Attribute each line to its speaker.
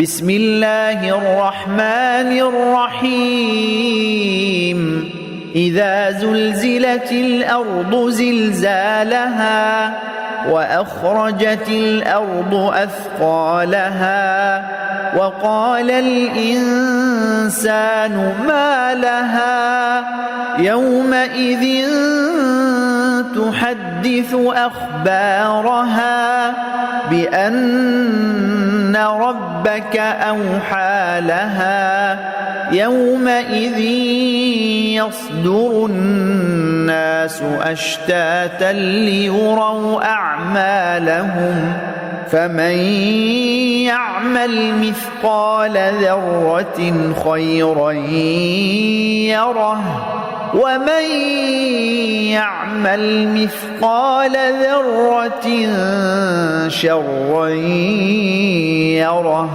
Speaker 1: بسم الله الرحمن الرحيم إذا زلزلت الأرض زلزالها وأخرجت الأرض أثقالها وقال الإنسان ما لها يومئذ تحدث أخبارها بأن ربك أوحى لها يومئذ يصدر الناس أشتاتا ليروا أعمالهم فمن يعمل مثقال ذرة خيرا يره ومن يعمل مثقال ذرة شرا يره.